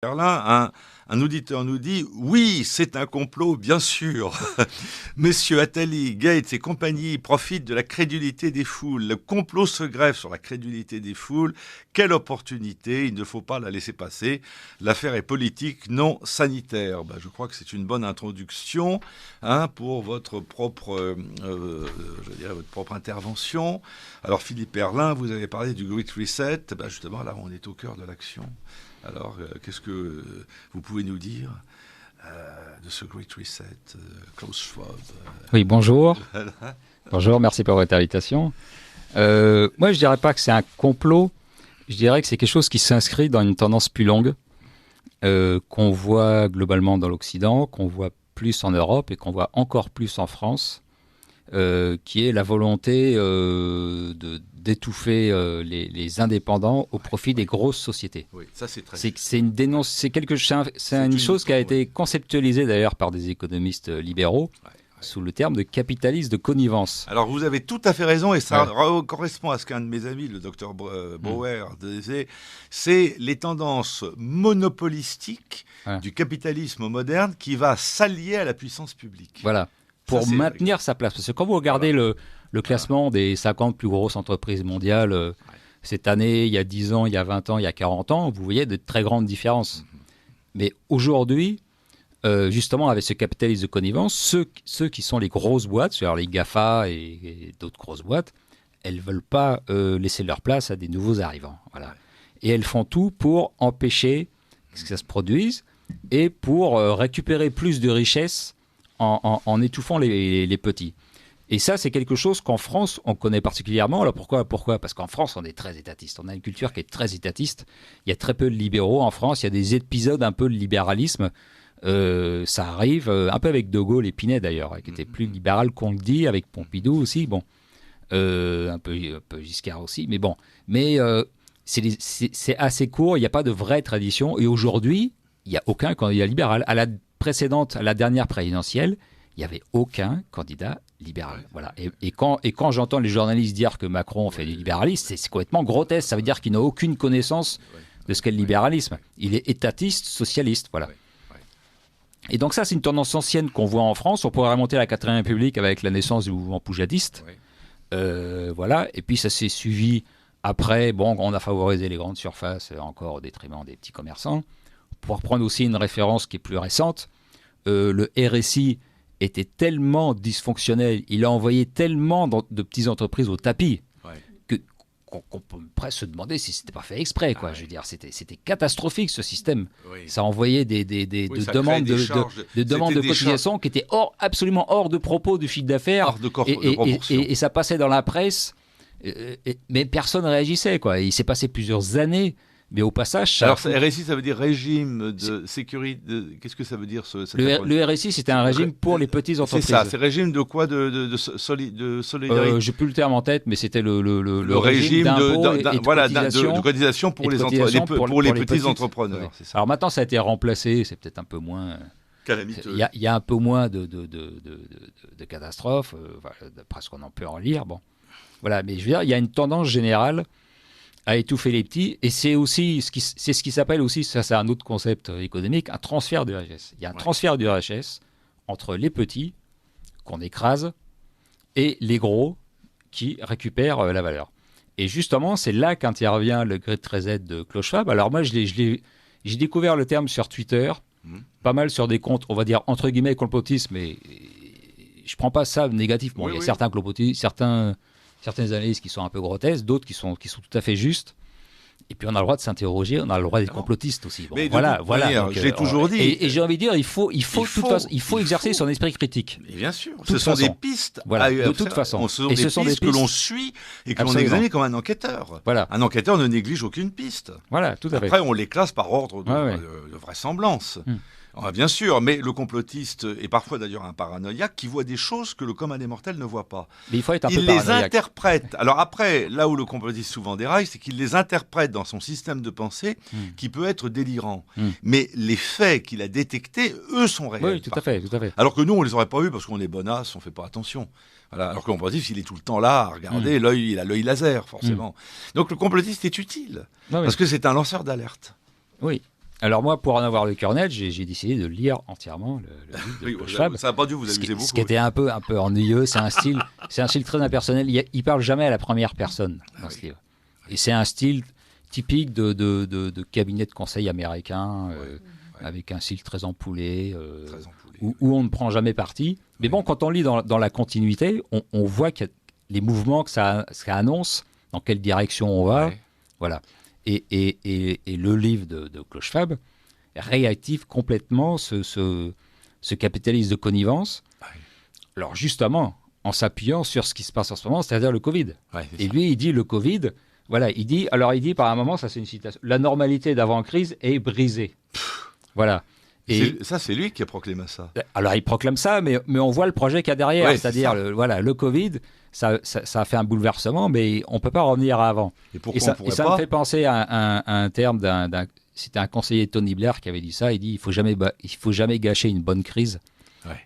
Berlin, un auditeur nous dit « Oui, c'est un complot, bien sûr. Messieurs Attali, Gates et compagnie profitent de la crédulité des foules. Le complot se greffe sur la crédulité des foules. Quelle opportunité, il ne faut pas la laisser passer. L'affaire est politique, non sanitaire. » Je crois que c'est une bonne introduction pour votre propre, votre propre intervention. Alors Philippe Herlin, vous avez parlé du Great Reset. Justement, là, on est au cœur de l'action. Alors, qu'est-ce que vous pouvez nous dire de ce Great Reset, Klaus Schwab? Oui, bonjour. Bonjour, merci pour votre invitation. Moi, je dirais pas que c'est un complot. Je dirais que c'est quelque chose qui s'inscrit dans une tendance plus longue qu'on voit globalement dans l'Occident, qu'on voit plus en Europe et qu'on voit encore plus en France, qui est la volonté d'étouffer les indépendants au profit des grosses sociétés. Oui, ça c'est très. C'est une chose qui a été conceptualisée d'ailleurs par des économistes libéraux sous le terme de capitalisme de connivence. Alors vous avez tout à fait raison et ça correspond à ce qu'un de mes amis, le docteur Bauer, disait. C'est les tendances monopolistiques du capitalisme moderne qui va s'allier à la puissance publique. Voilà. Pour maintenir sa place. Parce que quand vous regardez le classement des 50 plus grosses entreprises mondiales cette année, il y a 10 ans, il y a 20 ans, il y a 40 ans, vous voyez de très grandes différences. Mais aujourd'hui, justement, avec ce capitalisme de connivence, ceux qui sont les grosses boîtes, c'est-à-dire les GAFA et d'autres grosses boîtes, elles ne veulent pas laisser leur place à des nouveaux arrivants. Voilà. Et elles font tout pour empêcher que ça se produise et pour récupérer plus de richesses en étouffant les petits. Et ça, c'est quelque chose qu'en France, on connaît particulièrement. Alors pourquoi ? Parce qu'en France, on est très étatiste. On a une culture qui est très étatiste. Il y a très peu de libéraux en France. Il y a des épisodes un peu de libéralisme. Ça arrive, un peu avec De Gaulle et Pinet d'ailleurs, qui était plus libéral qu'on le dit, avec Pompidou aussi. Bon, un peu Giscard aussi. Mais bon, c'est assez court. Il n'y a pas de vraie tradition. Et aujourd'hui, il n'y a aucun candidat libéral. À la dernière présidentielle, il n'y avait aucun candidat libéral. Voilà. Et quand j'entends les journalistes dire que Macron fait du libéralisme, c'est complètement grotesque. Ça veut dire qu'il n'a aucune connaissance de ce qu'est le libéralisme. Il est étatiste, socialiste. Voilà. Et donc ça, c'est une tendance ancienne qu'on voit en France. On pourrait remonter à la 4ème République avec la naissance du mouvement poujadiste. Voilà. Et puis ça s'est suivi après. Bon, on a favorisé les grandes surfaces encore au détriment des petits commerçants. Pour reprendre aussi une référence qui est plus récente, le RSI était tellement dysfonctionnel, il a envoyé tellement de petites entreprises au tapis qu'on peut presque se demander si c'était pas fait exprès. Je veux dire, c'était catastrophique ce système. Ça envoyait des demandes de cotisation qui étaient absolument hors de propos du chiffre d'affaires et ça passait dans la presse, mais personne ne réagissait. Il s'est passé plusieurs années. Mais au passage... Alors, RSI, ça veut dire régime de sécurité... Qu'est-ce que ça veut dire le RSI, c'était un régime pour les petites entreprises. C'est ça, c'est régime de quoi de solidarité Je n'ai plus le terme en tête, mais c'était le régime de cotisation pour les petits entrepreneurs. C'est ça. Alors maintenant, ça a été remplacé, c'est peut-être un peu moins... Calamiteux. Il y a un peu moins de catastrophes, d'après ce qu'on en peut en lire. Bon. Voilà, mais je veux dire, il y a une tendance générale à étouffer les petits, et c'est aussi ce qui s'appelle aussi, ça c'est un autre concept économique, un transfert de richesse. Il y a un transfert de richesse entre les petits qu'on écrase et les gros qui récupèrent la valeur. Et justement, c'est là qu'intervient le Great Reset de Klaus Schwab. Alors moi, j'ai découvert le terme sur Twitter, pas mal sur des comptes, on va dire entre guillemets complotistes, mais je prends pas ça négativement. Il y a certains complotistes, certaines analyses qui sont un peu grotesques, d'autres qui sont tout à fait justes. Et puis on a le droit de s'interroger, on a le droit d'être complotiste aussi. Bon, voilà. J'ai toujours dit. Et j'ai envie de dire, il faut exercer son esprit critique. Mais bien sûr. Ce sont des pistes. De toute façon. Ce sont des pistes que l'on suit et que l'on examine comme un enquêteur. Voilà. Un enquêteur ne néglige aucune piste. Voilà, tout à fait. Après, on les classe par ordre de vraisemblance. Bien sûr, mais le complotiste est parfois d'ailleurs un paranoïaque qui voit des choses que le commun des mortels ne voit pas. Mais il faut être un peu paranoïaque. Il les interprète. Alors après, là où le complotiste souvent déraille, c'est qu'il les interprète dans son système de pensée qui peut être délirant. Mais les faits qu'il a détectés, eux, sont réels. Oui, tout à fait. Alors que nous, on les aurait pas vus parce qu'on est bonasses, on fait pas attention. Voilà. Alors que le complotiste, il est tout le temps là à regarder, il a l'œil laser, forcément. Donc le complotiste est utile, parce que c'est un lanceur d'alerte. Oui. Alors moi, pour en avoir le cœur net, j'ai décidé de lire entièrement le livre de Oui, Klaus Schwab. ça n'a pas dû vous amuser beaucoup. Ce qui était un peu ennuyeux, c'est un style très impersonnel. Il parle jamais à la première personne dans ce livre. Et c'est un style typique de cabinet de conseil américain, avec un style très empoulé, où on ne prend jamais parti. Mais bon, quand on lit dans la continuité, on voit que les mouvements que ça annonce, dans quelle direction on va. Voilà. Et le livre de Klaus Schwab réactive complètement ce capitalisme de connivence. Alors justement, en s'appuyant sur ce qui se passe en ce moment, c'est-à-dire le Covid. Et lui, il dit le Covid, voilà, il dit par un moment, ça c'est une citation, la normalité d'avant-crise est brisée. Voilà. Et ça, c'est lui qui a proclamé ça. Alors il proclame ça, mais on voit le projet qu'il y a derrière, c'est-à-dire le Covid. Ça a fait un bouleversement, mais on ne peut pas revenir à avant. Et pourquoi on pourrait ça pas me fait penser à un terme c'était un conseiller de Tony Blair qui avait dit ça. Il dit il faut jamais gâcher une bonne crise.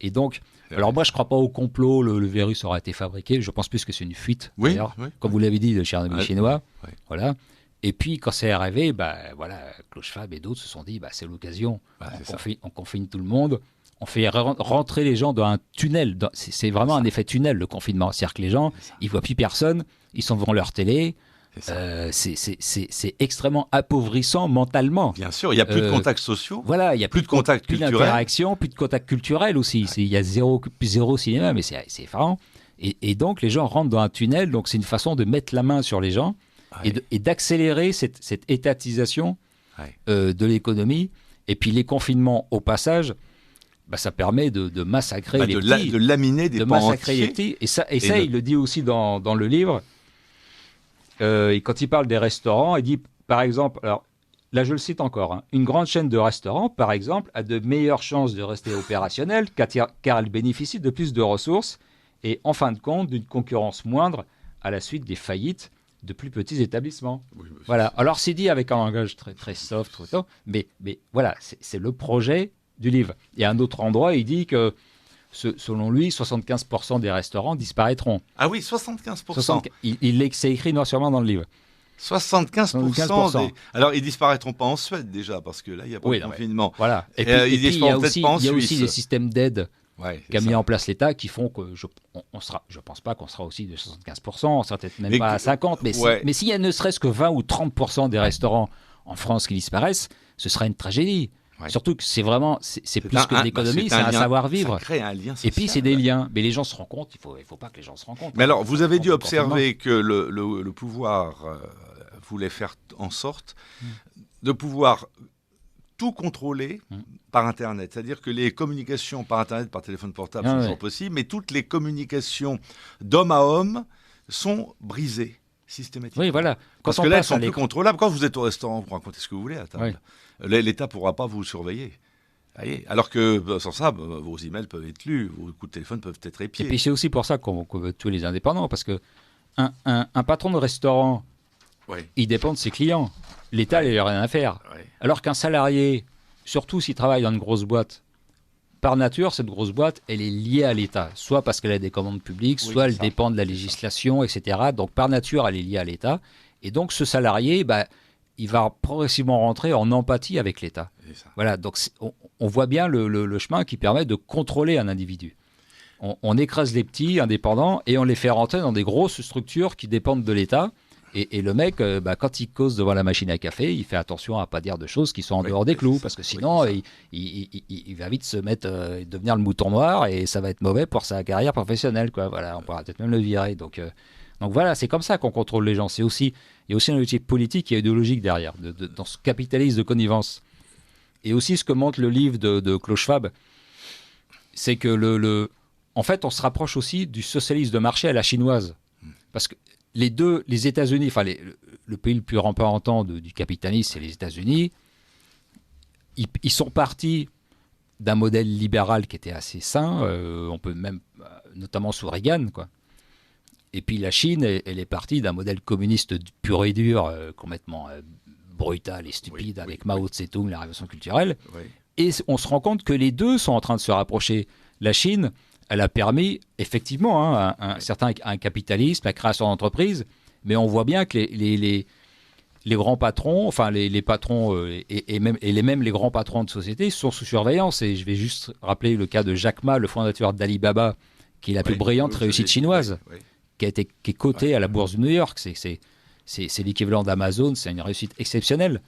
Et donc, alors moi je ne crois pas au complot. Le virus aura été fabriqué. Je pense plus que c'est une fuite. Comme vous l'avez dit, de Tchernobyl chinois. Voilà. Et puis quand c'est arrivé, Klaus Schwab et d'autres se sont dit c'est l'occasion. On confine tout le monde. On fait rentrer les gens dans un tunnel. C'est vraiment un effet tunnel, le confinement. C'est-à-dire que les gens, ils ne voient plus personne, ils sont devant leur télé. C'est extrêmement appauvrissant mentalement. Bien sûr, il n'y a plus de contacts sociaux. Voilà, il n'y a plus de contacts culturels. Plus d'interaction, plus de contacts culturels aussi. Il y a zéro cinéma, mais c'est effarant. Et donc, les gens rentrent dans un tunnel. Donc, c'est une façon de mettre la main sur les gens et d'accélérer cette étatisation de l'économie. Et puis, les confinements, au passage... ça permet de massacrer les petits. De laminer des pans entiers. Les petits. Et ça il le dit aussi dans le livre. Et quand il parle des restaurants, il dit, par exemple, alors là je le cite encore, une grande chaîne de restaurants, par exemple, a de meilleures chances de rester opérationnelle car elle bénéficie de plus de ressources et, en fin de compte, d'une concurrence moindre à la suite des faillites de plus petits établissements. Voilà. Alors c'est dit avec un langage très, très soft, mais voilà, c'est le projet du livre. Et à un autre endroit, il dit que, selon lui, 75% des restaurants disparaîtront. Ah oui, 75%. C'est écrit noir sur blanc dans le livre. 75%. Alors, ils disparaîtront pas en Suède déjà, parce que là, il n'y a pas de confinement. Voilà. Et puis, il y a aussi des systèmes d'aide qu'a mis en place l'État qui font que je pense pas qu'on sera aussi de 75%, on sera peut-être même pas à 50%, mais s'il y a ne serait-ce que 20 ou 30% des restaurants en France qui disparaissent, ce sera une tragédie. Surtout que c'est plus que de l'économie, c'est un savoir-vivre. Ça crée un lien social. Et puis c'est des liens. Mais les gens se rendent compte, il faut pas que les gens se rendent compte. Mais alors, vous avez dû observer que le pouvoir voulait faire en sorte de pouvoir tout contrôler par Internet. C'est-à-dire que les communications par Internet, par téléphone portable sont toujours possibles, mais toutes les communications d'homme à homme sont brisées systématiquement. Oui, voilà. Parce que là, elles sont plus contrôlables. Quand vous êtes au restaurant, vous racontez ce que vous voulez à table. L'État ne pourra pas vous surveiller. Alors que sans ça, vos emails peuvent être lus, vos coups de téléphone peuvent être épiés. Et puis c'est aussi pour ça qu'on veut tuer les indépendants, parce que un patron de restaurant, il dépend de ses clients. L'État, il n'a rien à faire. Alors qu'un salarié, surtout s'il travaille dans une grosse boîte, par nature, cette grosse boîte, elle est liée à l'État. Soit parce qu'elle a des commandes publiques, soit elle dépend de la législation, etc. Donc par nature, elle est liée à l'État. Et donc ce salarié, il va progressivement rentrer en empathie avec l'État. Voilà, donc on voit bien le chemin qui permet de contrôler un individu. On écrase les petits indépendants et on les fait rentrer dans des grosses structures qui dépendent de l'État. Et le mec, quand il cause devant la machine à café, il fait attention à ne pas dire de choses qui sont en dehors des clous, parce que sinon, il va vite se mettre, devenir le mouton noir, et ça va être mauvais pour sa carrière professionnelle, quoi. Voilà, on pourra peut-être même le virer. Donc voilà, c'est comme ça qu'on contrôle les gens. Il y a aussi un objectif politique et idéologique derrière, dans ce capitalisme de connivence. Et aussi ce que montre le livre de Klaus Schwab, c'est que en fait, on se rapproche aussi du socialisme de marché à la chinoise. Parce que les États-Unis, enfin le pays le plus rampant du capitalisme, c'est les États-Unis. Ils sont partis d'un modèle libéral qui était assez sain, on peut même, notamment sous Reagan, quoi. Et puis la Chine, elle est partie d'un modèle communiste pur et dur, complètement brutal et stupide, avec Mao Tse-tung, la révolution culturelle. Et on se rend compte que les deux sont en train de se rapprocher. La Chine, elle a permis effectivement un capitalisme, la création d'entreprises, mais on voit bien que les les grands patrons, enfin les patrons même les grands patrons de société sont sous surveillance. Et je vais juste rappeler le cas de Jack Ma, le fondateur d'Alibaba, qui est la plus brillante réussite chinoise, qui est cotée à la bourse de New York. C'est l'équivalent d'Amazon, c'est une réussite exceptionnelle.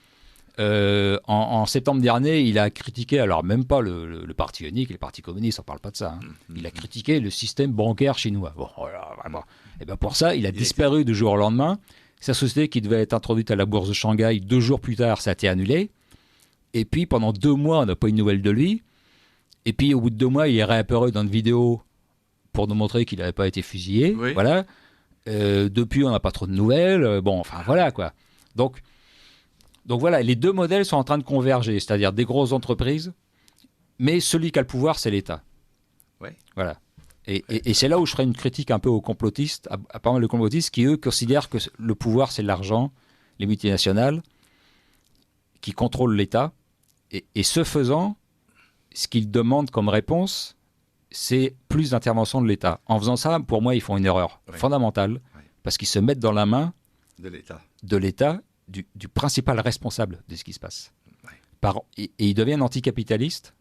En septembre dernier, il a critiqué, alors même pas le parti unique, le parti communiste, on ne parle pas de ça. Il a critiqué le système bancaire chinois. Bon, voilà, vraiment. Et ben pour ça, il a disparu du jour au lendemain. Sa société qui devait être introduite à la bourse de Shanghai, 2 jours plus tard, ça a été annulé. Et puis pendant 2 mois, on n'a pas eu de nouvelles de lui. Et puis au bout de 2 mois, il est réapparu dans une vidéo pour nous montrer qu'il n'avait pas été fusillé. Oui. Voilà. Depuis, on n'a pas trop de nouvelles. Bon, enfin voilà quoi. Donc voilà, les 2 modèles sont en train de converger, c'est-à-dire des grosses entreprises, mais celui qui a le pouvoir, c'est l'État. Ouais. Voilà. Et c'est là où je ferai une critique un peu aux complotistes, à pas mal de complotistes, qui eux considèrent que le pouvoir, c'est l'argent, les multinationales, qui contrôlent l'État. Et ce faisant, ce qu'ils demandent comme réponse, c'est plus d'intervention de l'État. En faisant ça, pour moi, ils font une erreur fondamentale, parce qu'ils se mettent dans la main de l'État, du principal responsable de ce qui se passe. Et ils deviennent anticapitalistes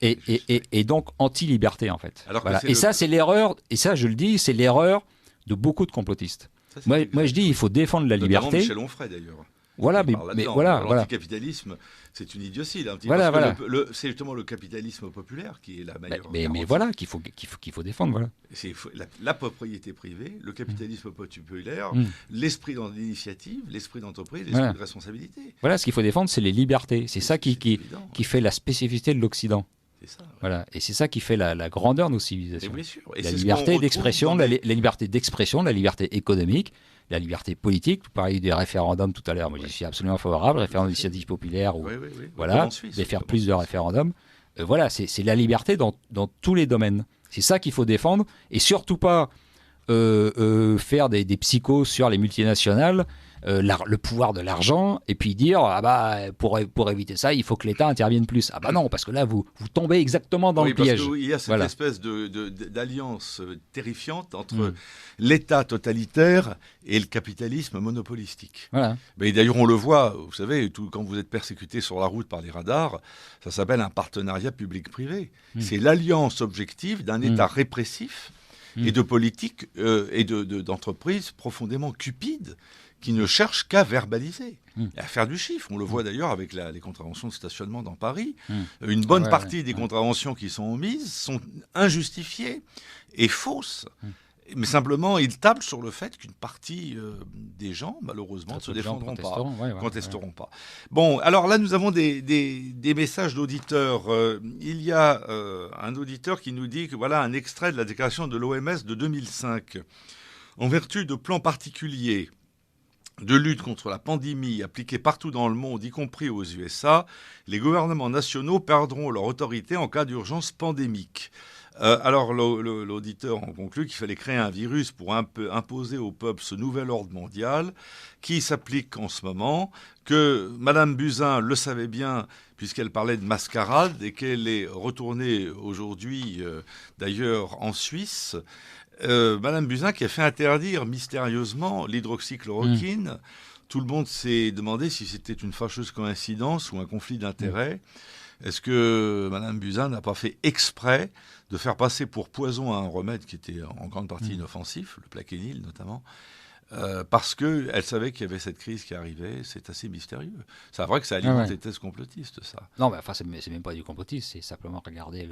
et donc anti-liberté, en fait. Voilà. Et ça, c'est l'erreur, et ça, je le dis, c'est l'erreur de beaucoup de complotistes. Ça, moi, je dis, il faut défendre la liberté. Michel Onfray, d'ailleurs. Voilà, mais voilà. L'anticapitalisme, c'est une idiotie. Là, c'est justement le capitalisme populaire qui est la meilleure. Mais voilà, qu'il faut défendre. Voilà. C'est la propriété privée, le capitalisme populaire, l'esprit d'initiative, l'esprit d'entreprise, l'esprit de responsabilité. Voilà, ce qu'il faut défendre, c'est les libertés. C'est ça qui fait la spécificité de l'Occident. C'est ça, voilà. Et c'est ça qui fait la grandeur de nos civilisations. Et la liberté d'expression, la liberté d'expression, la liberté économique, la liberté politique. Vous parliez des référendums tout à l'heure. Moi, j'y suis absolument favorable. Référendum d'initiative populaire, voilà, de faire plus de référendums. Voilà, c'est la liberté dans tous les domaines. C'est ça qu'il faut défendre. Et surtout pas faire des psychos sur les multinationales, le pouvoir de l'argent, et puis dire pour éviter ça, il faut que l'État intervienne plus. Ah bah non, parce que là, vous tombez exactement dans le piège. Parce qu'il y a cette espèce d'alliance terrifiante entre l'État totalitaire et le capitalisme monopolistique. Voilà. Mais d'ailleurs, on le voit, vous savez, quand vous êtes persécuté sur la route par les radars, ça s'appelle un partenariat public-privé. C'est l'alliance objective d'un État répressif et de politiques et d'entreprises profondément cupides qui ne cherchent qu'à verbaliser, à faire du chiffre. On le voit d'ailleurs avec les contraventions de stationnement dans Paris. Une bonne partie des contraventions qui sont omises sont injustifiées et fausses. Mais simplement, ils tablent sur le fait qu'une partie des gens, malheureusement, ne se défendront pas, contesteront pas. Bon, alors là, nous avons des messages d'auditeurs. Il y a un auditeur qui nous dit que voilà un extrait de la déclaration de l'OMS de 2005. En vertu de plans particuliers de lutte contre la pandémie appliqués partout dans le monde, y compris aux USA, les gouvernements nationaux perdront leur autorité en cas d'urgence pandémique. Alors l'auditeur en conclut qu'il fallait créer un virus pour imposer au peuple ce nouvel ordre mondial qui s'applique en ce moment, que Madame Buzyn le savait bien puisqu'elle parlait de mascarade et qu'elle est retournée aujourd'hui d'ailleurs en Suisse. Madame Buzyn qui a fait interdire mystérieusement l'hydroxychloroquine. Tout le monde s'est demandé si c'était une fâcheuse coïncidence ou un conflit d'intérêts. Est-ce que Madame Buzyn n'a pas fait exprès de faire passer pour poison un remède qui était en grande partie inoffensif, le plaquenil notamment, parce qu'elle savait qu'il y avait cette crise qui arrivait? C'est assez mystérieux. C'est vrai que ça alimente les thèses complotistes, ça. Non, mais enfin, c'est même pas du complotisme, c'est simplement regarder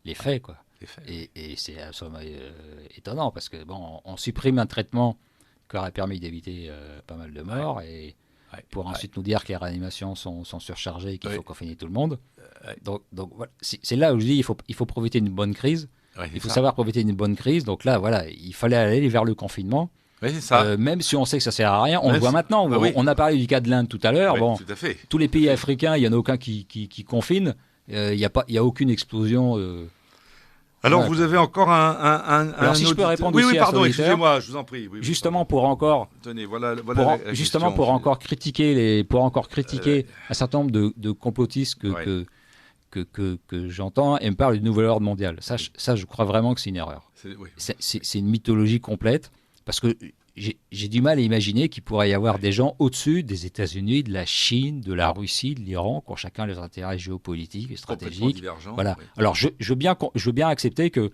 les faits, quoi. Et c'est absolument étonnant, parce que bon, on supprime un traitement qui aurait permis d'éviter pas mal de morts, et pour ensuite nous dire que les réanimations sont surchargées et qu'il faut confiner tout le monde. Donc voilà. C'est là où je dis il faut profiter d'une bonne crise. Il faut savoir profiter d'une bonne crise. Donc là, voilà, il fallait aller vers le confinement. Oui, c'est ça. Même si on sait que ça sert à rien, on le voit maintenant. On a parlé du cas de l'Inde tout à l'heure. Tout à fait. Tous les pays africains, il n'y en a aucun qui confine. Il n'y a aucune explosion. Alors, vous avez encore Alors, si je peux répondre oui, pardon, excusez-moi, je vous en prie. Justement, pour encore... Tenez, voilà justement, pour encore critiquer un certain nombre de complotistes que j'entends et me parlent du nouvel ordre mondial. Ça, je crois vraiment que c'est une erreur. C'est une mythologie complète, parce que j'ai du mal à imaginer qu'il pourrait y avoir des gens au-dessus des États-Unis, de la Chine, de la Russie, de l'Iran, qui ont chacun leurs intérêts géopolitiques et stratégiques. Voilà. Oui. Alors, je veux bien accepter que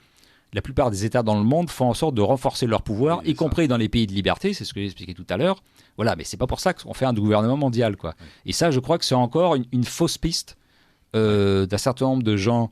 la plupart des États dans le monde font en sorte de renforcer leur pouvoir, Oui, y compris dans les pays de liberté, c'est ce que j'ai expliqué tout à l'heure. Voilà, mais c'est pas pour ça qu'on fait un gouvernement mondial, quoi. Oui. Et ça, je crois que c'est encore une fausse piste d'un certain nombre de gens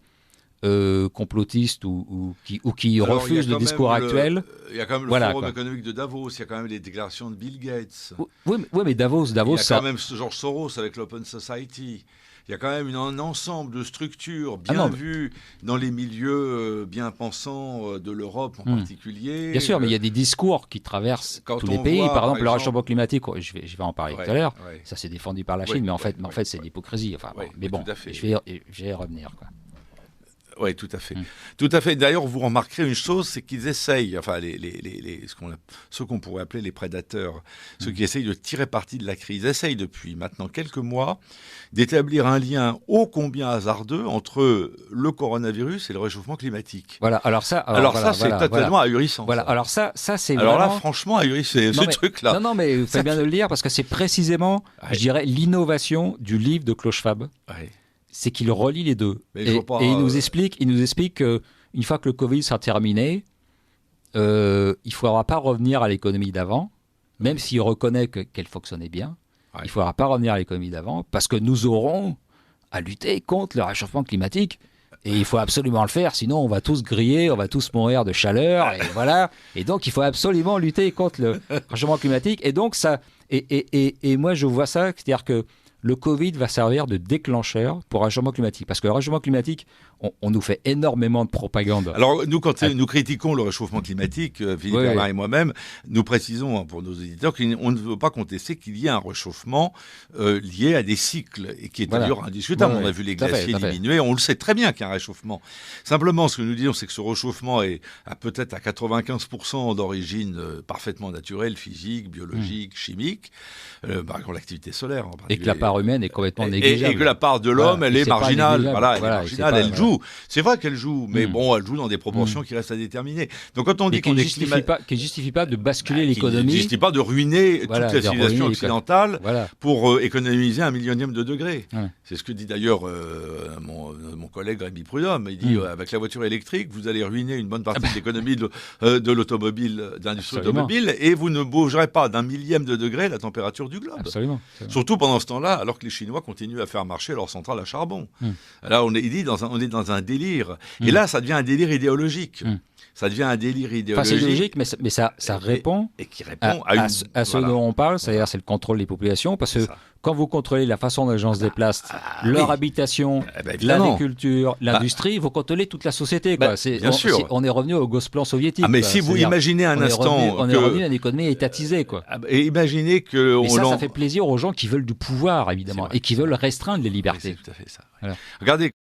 complotistes ou qui Alors, refusent le discours actuel. Il y a quand même le Forum économique de Davos, il y a quand même les déclarations de Bill Gates. Oui, mais Davos, il y a ça... quand même George Soros avec l'Open Society. Il y a quand même un ensemble de structures bien vues dans les milieux bien pensants de l'Europe en particulier. Bien sûr, mais il y a des discours qui traversent tous les pays. Par exemple, le réchauffement climatique, je vais en parler tout à l'heure. Ouais. Ça, c'est défendu par la Chine, mais en fait, c'est de l'hypocrisie. Enfin, mais bon, je vais y revenir, quoi. Oui, tout à fait. Tout à fait. D'ailleurs, vous remarquerez une chose, c'est qu'ils essayent, enfin, ceux qu'on pourrait appeler les prédateurs, ceux qui essayent de tirer parti de la crise, essayent depuis maintenant quelques mois d'établir un lien ô combien hasardeux entre le coronavirus et le réchauffement climatique. Voilà. Alors ça, c'est totalement ahurissant. Voilà. Alors ça, c'est alors vraiment... là, franchement, ahurissant, ce truc-là. Non, mais il faut bien le dire parce que c'est précisément, je dirais, l'innovation du livre de Klaus Schwab. Ouais. C'est qu'il relie les deux. Et il nous explique qu'une fois que le Covid sera terminé, il ne faudra pas revenir à l'économie d'avant, même s'il reconnaît qu'elle fonctionnait bien. Ouais. Il ne faudra pas revenir à l'économie d'avant, parce que nous aurons à lutter contre le réchauffement climatique. Et il faut absolument le faire, sinon on va tous griller, on va tous mourir de chaleur, et voilà. Et donc il faut absolument lutter contre le réchauffement climatique. Et donc ça, et moi je vois ça, c'est-à-dire que le Covid va servir de déclencheur pour le réchauffement climatique. Parce que le réchauffement climatique, on nous fait énormément de propagande. Alors, nous, quand nous critiquons le réchauffement climatique, Philippe Bernard et moi-même, nous précisons pour nos éditeurs qu'on ne veut pas contester qu'il y ait un réchauffement lié à des cycles, et qui est d'ailleurs indiscutable. On a vu les glaciers diminuer, on le sait très bien qu'il y a un réchauffement. Simplement, ce que nous disons, c'est que ce réchauffement est peut-être à 95% d'origine parfaitement naturelle, physique, biologique, chimique, par exemple l'activité solaire. Et que la part humaine est complètement négligeable. Et que la part de l'homme, elle est marginale. Voilà, elle est marginale, elle joue. C'est vrai qu'elle joue, mais bon, elle joue dans des proportions qui restent à déterminer. Donc quand on dit qu'on qui ne justifie pas de basculer l'économie, qui ne justifie pas de ruiner toute la civilisation occidentale pour économiser 1 millionième de degré. C'est ce que dit d'ailleurs mon collègue Rémi Prudhomme. Il dit avec la voiture électrique, vous allez ruiner une bonne partie de l'économie de l'automobile, de l'industrie automobile, et vous ne bougerez pas d'1 millième de degré la température du globe. Absolument. Surtout pendant ce temps-là, alors que les Chinois continuent à faire marcher leurs centrales à charbon. Là, on est dans un délire. Et là, ça devient un délire idéologique. Ça devient un délire idéologique. Enfin, c'est idéologique, mais ça répond, qui répond à ce dont on parle, c'est-à-dire c'est le contrôle des populations, parce que quand vous contrôlez la façon dont les gens se déplacent, leur habitation, l'agriculture, l'industrie, vous contrôlez toute la société. Quoi. Bien sûr. On est revenu au Gosplan soviétique. Mais si vous imaginez un instant... On est revenu à une économie étatisée. Quoi. Et imaginez que... Mais ça fait plaisir aux gens qui veulent du pouvoir, évidemment, et qui veulent restreindre les libertés. C'est tout à fait ça. Voilà. Regardez...